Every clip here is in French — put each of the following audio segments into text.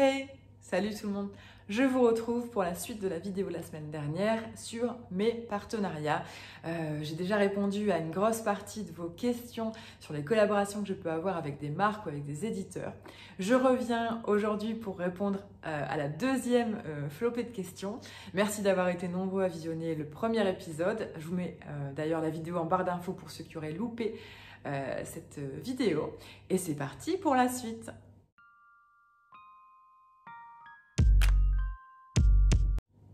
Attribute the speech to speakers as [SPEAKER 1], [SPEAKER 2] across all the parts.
[SPEAKER 1] Hey, salut tout le monde. Je vous retrouve pour la suite de la vidéo de la semaine dernière sur mes partenariats. J'ai déjà répondu à une grosse partie de vos questions sur les collaborations que je peux avoir avec des marques ou avec des éditeurs. Je reviens aujourd'hui pour répondre à la deuxième flopée de questions. Merci d'avoir été nombreux à visionner le premier épisode. Je vous mets d'ailleurs la vidéo en barre d'infos pour ceux qui auraient loupé cette vidéo. Et c'est parti pour la suite.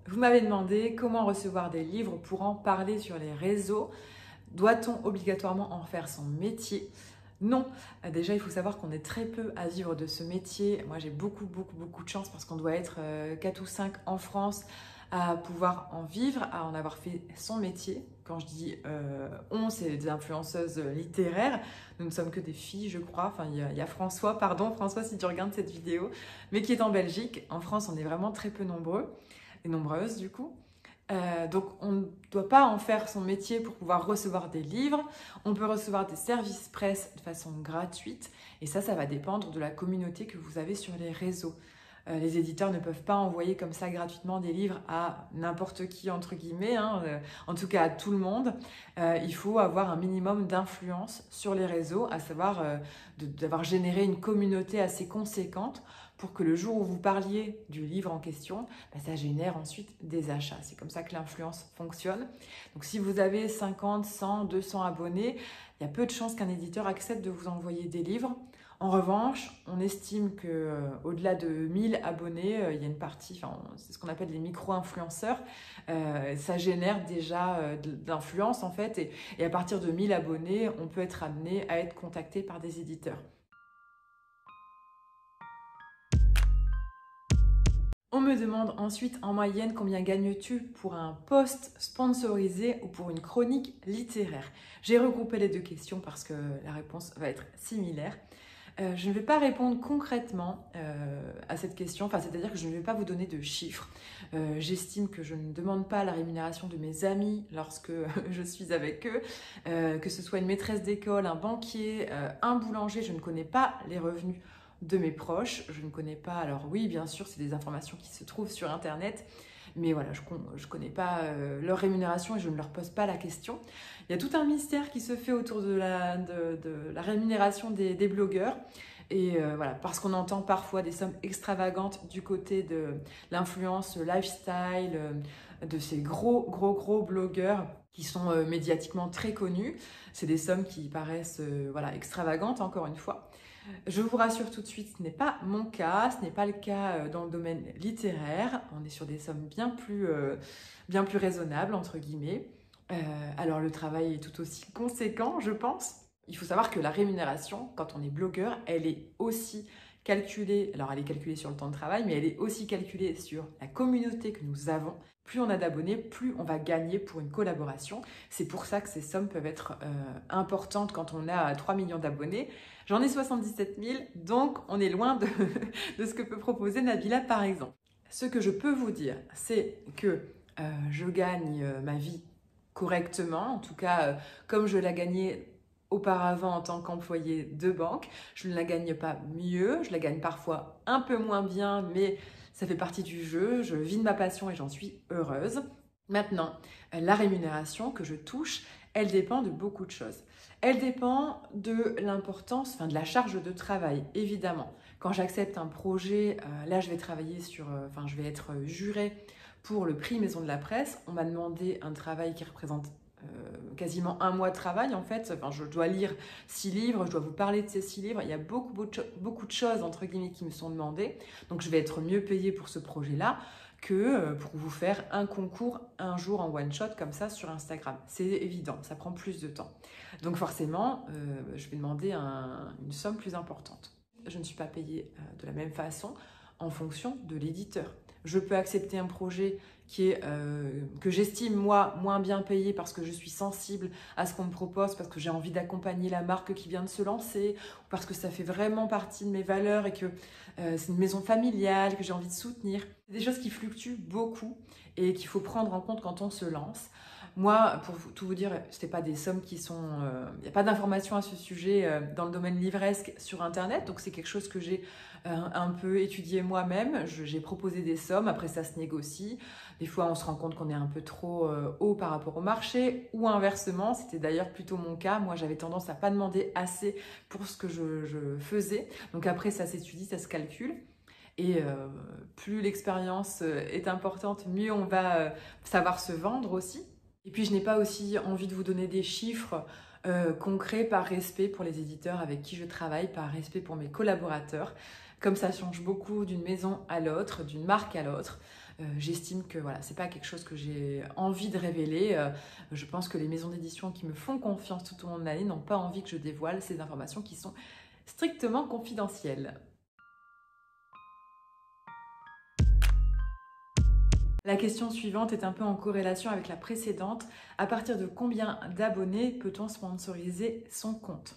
[SPEAKER 1] Vous m'avez demandé comment recevoir des livres pour en parler sur les réseaux. Doit-on obligatoirement en faire son métier? Non. Déjà, il faut savoir qu'on est très peu à vivre de ce métier. Moi, j'ai beaucoup de chance parce qu'on doit être 4 ou 5 en France à pouvoir en vivre, à en avoir fait son métier. Quand je dis on, c'est des influenceuses littéraires. Nous ne sommes que des filles, je crois. Enfin, il y a François, pardon François si tu regardes cette vidéo, mais qui est en Belgique. En France, on est vraiment très peu nombreux. Et nombreuses du coup. Donc on ne doit pas en faire son métier pour pouvoir recevoir des livres. On peut recevoir des services presse de façon gratuite et ça va dépendre de la communauté que vous avez sur les réseaux. Les éditeurs ne peuvent pas envoyer comme ça gratuitement des livres à n'importe qui, entre guillemets, en tout cas à tout le monde. Il faut avoir un minimum d'influence sur les réseaux, à savoir d'avoir généré une communauté assez conséquente pour que le jour où vous parliez du livre en question, ça génère ensuite des achats. C'est comme ça que l'influence fonctionne. Donc si vous avez 50, 100, 200 abonnés, il y a peu de chances qu'un éditeur accepte de vous envoyer des livres. En revanche, on estime qu'au-delà de 1000 abonnés, il y a une partie, c'est ce qu'on appelle les micro-influenceurs, ça génère déjà de l'influence en fait, et à partir de 1000 abonnés, on peut être amené à être contacté par des éditeurs. On me demande ensuite en moyenne combien gagnes-tu pour un post sponsorisé ou pour une chronique littéraire. J'ai regroupé les deux questions parce que la réponse va être similaire. Je ne vais pas répondre concrètement à cette question, c'est-à-dire que je ne vais pas vous donner de chiffres. J'estime que je ne demande pas la rémunération de mes amis lorsque je suis avec eux, que ce soit une maîtresse d'école, un banquier, un boulanger, je ne connais pas les revenus de mes proches, je ne connais pas, alors oui bien sûr c'est des informations qui se trouvent sur internet, mais voilà, je ne connais pas leur rémunération et je ne leur pose pas la question. Il y a tout un mystère qui se fait autour de la rémunération des blogueurs. Et voilà, parce qu'on entend parfois des sommes extravagantes du côté de l'influence lifestyle, de ces gros blogueurs qui sont médiatiquement très connus. C'est des sommes qui paraissent extravagantes, encore une fois. Je vous rassure tout de suite, ce n'est pas mon cas, ce n'est pas le cas dans le domaine littéraire. On est sur des sommes bien plus raisonnables, entre guillemets. Alors le travail est tout aussi conséquent, je pense. Il faut savoir que la rémunération, quand on est blogueur, elle est aussi calculée, alors elle est calculée sur le temps de travail, mais elle est aussi calculée sur la communauté que nous avons. Plus on a d'abonnés, plus on va gagner pour une collaboration. C'est pour ça que ces sommes peuvent être importantes quand on a 3 millions d'abonnés. J'en ai 77 000, donc on est loin de ce que peut proposer Nabila par exemple. Ce que je peux vous dire, c'est que je gagne ma vie correctement, en tout cas comme je la gagnais auparavant en tant qu'employée de banque. Je ne la gagne pas mieux, je la gagne parfois un peu moins bien, mais ça fait partie du jeu, je vis de ma passion et j'en suis heureuse. Maintenant, la rémunération que je touche, elle dépend de beaucoup de choses. Elle dépend de l'importance, de la charge de travail, évidemment. Quand j'accepte un projet, là je vais travailler je vais être jurée pour le prix Maison de la Presse. On m'a demandé un travail qui représente quasiment un mois de travail en fait. Je dois lire 6 livres, je dois vous parler de ces 6 livres. Il y a beaucoup de choses entre guillemets qui me sont demandées. Donc je vais être mieux payée pour ce projet-là que pour vous faire un concours un jour en one shot comme ça sur Instagram. C'est évident, ça prend plus de temps. Donc forcément, je vais demander une somme plus importante. Je ne suis pas payée de la même façon en fonction de l'éditeur. Je peux accepter un projet que j'estime moi moins bien payé parce que je suis sensible à ce qu'on me propose, parce que j'ai envie d'accompagner la marque qui vient de se lancer, ou parce que ça fait vraiment partie de mes valeurs et que c'est une maison familiale que j'ai envie de soutenir. C'est des choses qui fluctuent beaucoup et qu'il faut prendre en compte quand on se lance. Moi, pour tout vous dire, c'était pas des sommes qui sont... Il n'y a pas d'informations à ce sujet dans le domaine livresque sur Internet, donc c'est quelque chose que j'ai un peu étudié moi-même. J'ai proposé des sommes, après ça se négocie. Des fois, on se rend compte qu'on est un peu trop haut par rapport au marché, ou inversement, c'était d'ailleurs plutôt mon cas. Moi, j'avais tendance à pas demander assez pour ce que je faisais. Donc après, ça s'étudie, ça se calcule. Et plus l'expérience est importante, mieux on va savoir se vendre aussi. Et puis je n'ai pas aussi envie de vous donner des chiffres concrets par respect pour les éditeurs avec qui je travaille, par respect pour mes collaborateurs. Comme ça change beaucoup d'une maison à l'autre, d'une marque à l'autre. J'estime que voilà, c'est pas quelque chose que j'ai envie de révéler. Je pense que les maisons d'édition qui me font confiance tout au long de l'année n'ont pas envie que je dévoile ces informations qui sont strictement confidentielles. La question suivante est un peu en corrélation avec la précédente. À partir de combien d'abonnés peut-on sponsoriser son compte ?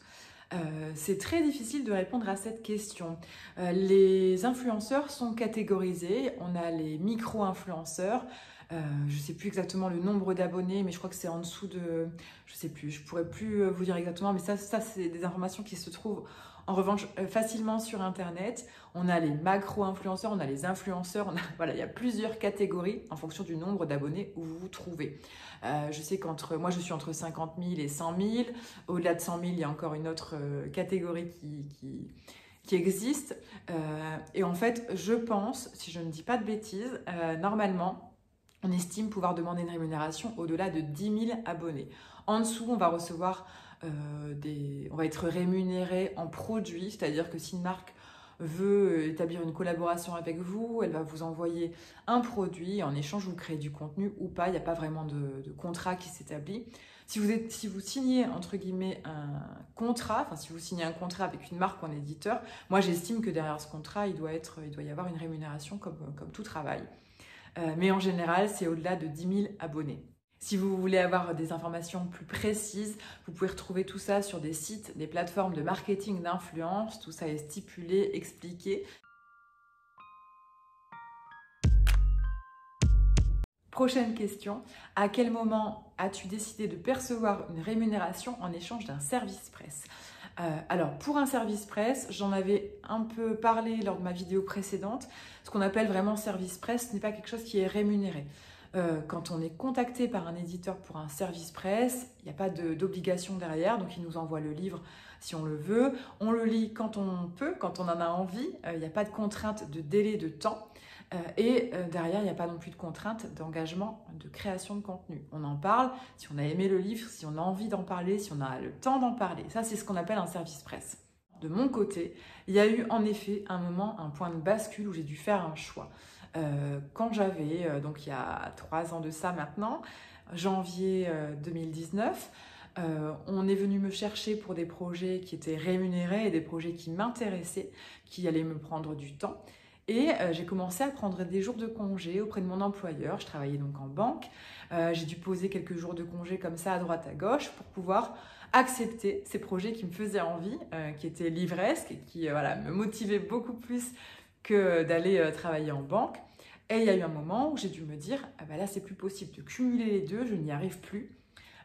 [SPEAKER 1] C'est très difficile de répondre à cette question. Les influenceurs sont catégorisés. On a les micro-influenceurs. Je ne sais plus exactement le nombre d'abonnés, mais je crois que c'est en dessous de... Je ne sais plus, je ne pourrais plus vous dire exactement, mais ça c'est des informations qui se trouvent en revanche facilement sur Internet. On a les macro-influenceurs, on a les influenceurs, voilà, il y a plusieurs catégories en fonction du nombre d'abonnés où vous vous trouvez. Je sais moi je suis entre 50 000 et 100 000. Au-delà de 100 000, il y a encore une autre catégorie qui existe. Et en fait, je pense, si je ne dis pas de bêtises, normalement, on estime pouvoir demander une rémunération au-delà de 10 000 abonnés. En dessous, on va recevoir on va être rémunéré en produits, c'est-à-dire que si une marque veut établir une collaboration avec vous, elle va vous envoyer un produit, en échange vous créez du contenu ou pas, il n'y a pas vraiment de contrat qui s'établit. Si vous signez entre guillemets un contrat, enfin si vous signez un contrat avec une marque ou un éditeur, moi j'estime que derrière ce contrat, il doit y avoir une rémunération comme tout travail. Mais en général, c'est au-delà de 10 000 abonnés. Si vous voulez avoir des informations plus précises, vous pouvez retrouver tout ça sur des sites, des plateformes de marketing d'influence. Tout ça est stipulé, expliqué. Prochaine question. À quel moment as-tu décidé de percevoir une rémunération en échange d'un service presse ? Alors, pour un service presse, j'en avais un peu parlé lors de ma vidéo précédente. Ce qu'on appelle vraiment service presse, ce n'est pas quelque chose qui est rémunéré. Quand on est contacté par un éditeur pour un service presse, il n'y a pas d'obligation derrière, donc il nous envoie le livre si on le veut. On le lit quand on peut, quand on en a envie. Il n'y a pas de contrainte de délai de temps. Derrière, il n'y a pas non plus de contrainte d'engagement, de création de contenu. On en parle si on a aimé le livre, si on a envie d'en parler, si on a le temps d'en parler. Ça, c'est ce qu'on appelle un service presse. De mon côté, il y a eu en effet un moment, un point de bascule où j'ai dû faire un choix. Quand j'avais, donc il y a 3 ans de ça maintenant, janvier 2019, on est venu me chercher pour des projets qui étaient rémunérés et des projets qui m'intéressaient, qui allaient me prendre du temps. Et j'ai commencé à prendre des jours de congé auprès de mon employeur. Je travaillais donc en banque. J'ai dû poser quelques jours de congé comme ça à droite à gauche pour pouvoir accepter ces projets qui me faisaient envie, qui étaient livresques et qui me motivaient beaucoup plus que d'aller travailler en banque. Et il y a eu un moment où j'ai dû me dire, ah ben là c'est plus possible de cumuler les deux, je n'y arrive plus.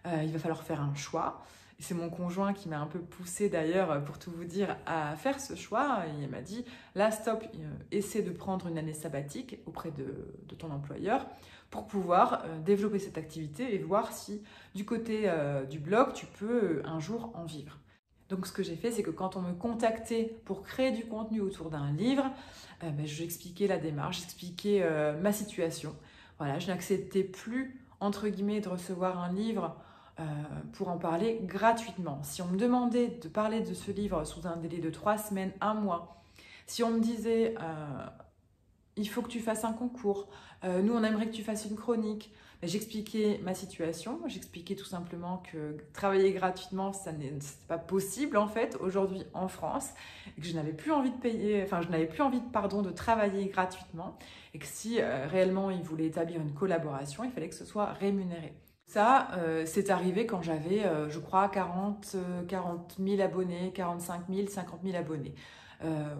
[SPEAKER 1] Il va falloir faire un choix. Et c'est mon conjoint qui m'a un peu poussé d'ailleurs, pour tout vous dire, à faire ce choix. Il m'a dit, là stop, essaie de prendre une année sabbatique auprès de ton employeur pour pouvoir développer cette activité et voir si du côté du blog, tu peux un jour en vivre. Donc ce que j'ai fait, c'est que quand on me contactait pour créer du contenu autour d'un livre, j'expliquais la démarche, j'expliquais ma situation. Voilà, je n'acceptais plus, entre guillemets, de recevoir un livre pour en parler gratuitement. Si on me demandait de parler de ce livre sous un délai de 3 semaines, 1 mois, si on me disait il faut que tu fasses un concours, nous on aimerait que tu fasses une chronique, j'expliquais ma situation, j'expliquais tout simplement que travailler gratuitement, ça n'est pas possible en fait aujourd'hui en France, et que je n'avais plus envie de de travailler gratuitement, et que si réellement ils voulaient établir une collaboration, il fallait que ce soit rémunéré. Ça, c'est arrivé quand j'avais, je crois, 40 000 abonnés, 45 000, 50 000 abonnés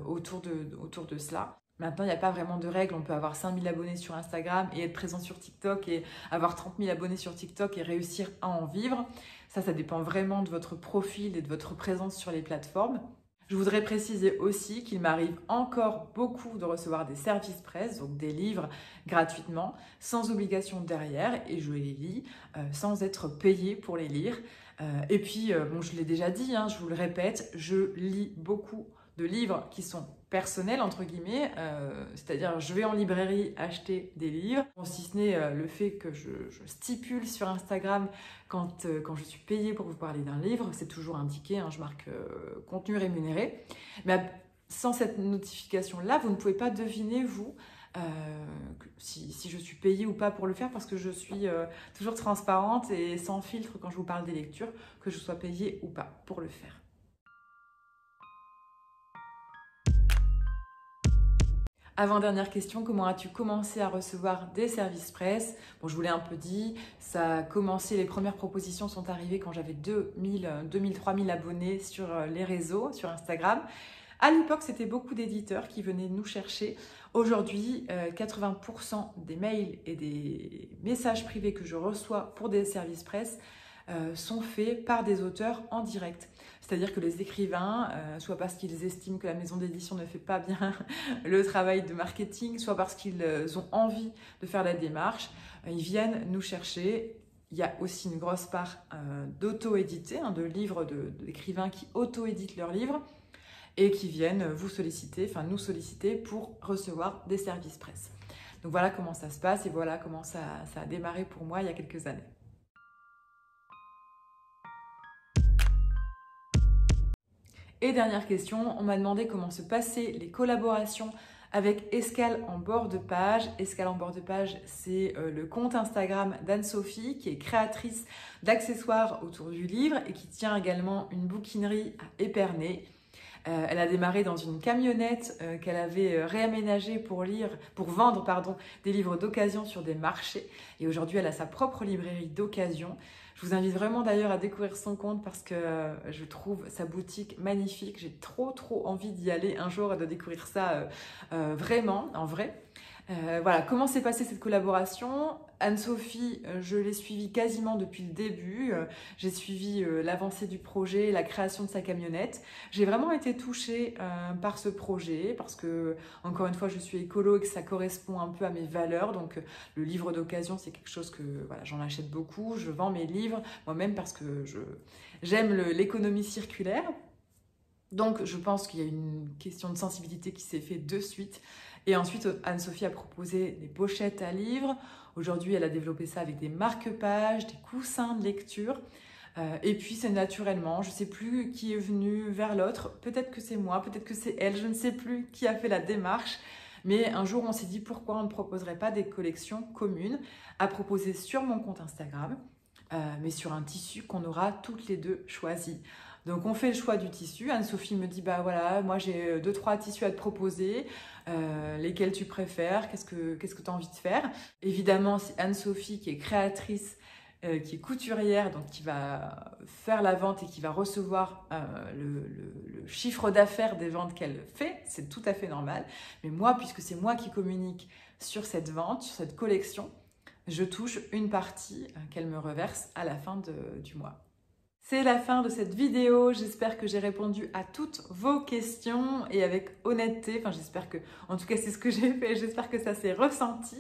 [SPEAKER 1] autour de cela. Maintenant, il n'y a pas vraiment de règle. On peut avoir 5000 abonnés sur Instagram et être présent sur TikTok et avoir 30 000 abonnés sur TikTok et réussir à en vivre. Ça dépend vraiment de votre profil et de votre présence sur les plateformes. Je voudrais préciser aussi qu'il m'arrive encore beaucoup de recevoir des services presse, donc des livres gratuitement, sans obligation derrière, et je les lis sans être payée pour les lire. Et puis, bon, je l'ai déjà dit, hein, je vous le répète, je lis beaucoup de livres qui sont personnels, entre guillemets, c'est-à-dire je vais en librairie acheter des livres, bon, si ce n'est le fait que je stipule sur Instagram quand je suis payée pour vous parler d'un livre, c'est toujours indiqué, hein, je marque contenu rémunéré, mais sans cette notification-là, vous ne pouvez pas deviner, vous, si je suis payée ou pas pour le faire, parce que je suis toujours transparente et sans filtre quand je vous parle des lectures, que je sois payée ou pas pour le faire. Avant-dernière question, comment as-tu commencé à recevoir des services presse? Bon, je vous l'ai un peu dit, ça a commencé, les premières propositions sont arrivées quand j'avais 3000 abonnés sur les réseaux, sur Instagram. À l'époque, c'était beaucoup d'éditeurs qui venaient nous chercher. Aujourd'hui, 80% des mails et des messages privés que je reçois pour des services presse sont faits par des auteurs en direct. C'est-à-dire que les écrivains, soit parce qu'ils estiment que la maison d'édition ne fait pas bien le travail de marketing, soit parce qu'ils ont envie de faire la démarche, ils viennent nous chercher. Il y a aussi une grosse part d'auto-édité, hein, de livres d'écrivains qui auto-éditent leurs livres et qui viennent vous solliciter, enfin nous solliciter pour recevoir des services presse. Donc voilà comment ça se passe et voilà comment ça a démarré pour moi il y a quelques années. Et dernière question, on m'a demandé comment se passaient les collaborations avec Escale en bord de page. Escale en bord de page, c'est le compte Instagram d'Anne-Sophie qui est créatrice d'accessoires autour du livre et qui tient également une bouquinerie à Épernay. Elle a démarré dans une camionnette qu'elle avait réaménagée pour vendre des livres d'occasion sur des marchés. Et aujourd'hui, elle a sa propre librairie d'occasion. Je vous invite vraiment d'ailleurs à découvrir son compte parce que je trouve sa boutique magnifique. J'ai trop envie d'y aller un jour et de découvrir ça vraiment, en vrai. Voilà, comment s'est passée cette collaboration? Anne-Sophie, je l'ai suivie quasiment depuis le début. J'ai suivi l'avancée du projet, la création de sa camionnette. J'ai vraiment été touchée par ce projet parce que, encore une fois, je suis écolo et que ça correspond un peu à mes valeurs. Donc, le livre d'occasion, c'est quelque chose que voilà, j'en achète beaucoup. Je vends mes livres moi-même parce que j'aime l'économie circulaire. Donc, je pense qu'il y a une question de sensibilité qui s'est faite de suite. Et ensuite, Anne-Sophie a proposé des pochettes à livres. Aujourd'hui, elle a développé ça avec des marque-pages, des coussins de lecture. Et puis, c'est naturellement, je ne sais plus qui est venu vers l'autre. Peut-être que c'est moi, peut-être que c'est elle, je ne sais plus qui a fait la démarche. Mais un jour, on s'est dit pourquoi on ne proposerait pas des collections communes à proposer sur mon compte Instagram, mais sur un tissu qu'on aura toutes les deux choisi. Donc on fait le choix du tissu. Anne-Sophie me dit bah voilà, moi j'ai 2-3 tissus à te proposer, lesquels tu préfères, qu'est-ce que tu as envie de faire. Évidemment, c'est Anne-Sophie qui est créatrice, qui est couturière, donc qui va faire la vente et qui va recevoir le chiffre d'affaires des ventes qu'elle fait, c'est tout à fait normal. Mais moi, puisque c'est moi qui communique sur cette vente, sur cette collection, je touche une partie qu'elle me reverse à la fin du mois. C'est la fin de cette vidéo, j'espère que j'ai répondu à toutes vos questions et avec honnêteté, enfin j'espère que, en tout cas c'est ce que j'ai fait, j'espère que ça s'est ressenti.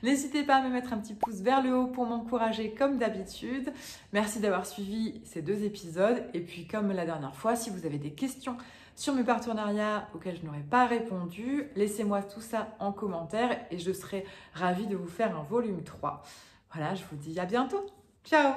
[SPEAKER 1] N'hésitez pas à me mettre un petit pouce vers le haut pour m'encourager comme d'habitude. Merci d'avoir suivi ces 2 épisodes et puis comme la dernière fois, si vous avez des questions sur mes partenariats auxquels je n'aurais pas répondu, laissez-moi tout ça en commentaire et je serai ravie de vous faire un volume 3. Voilà, je vous dis à bientôt, ciao!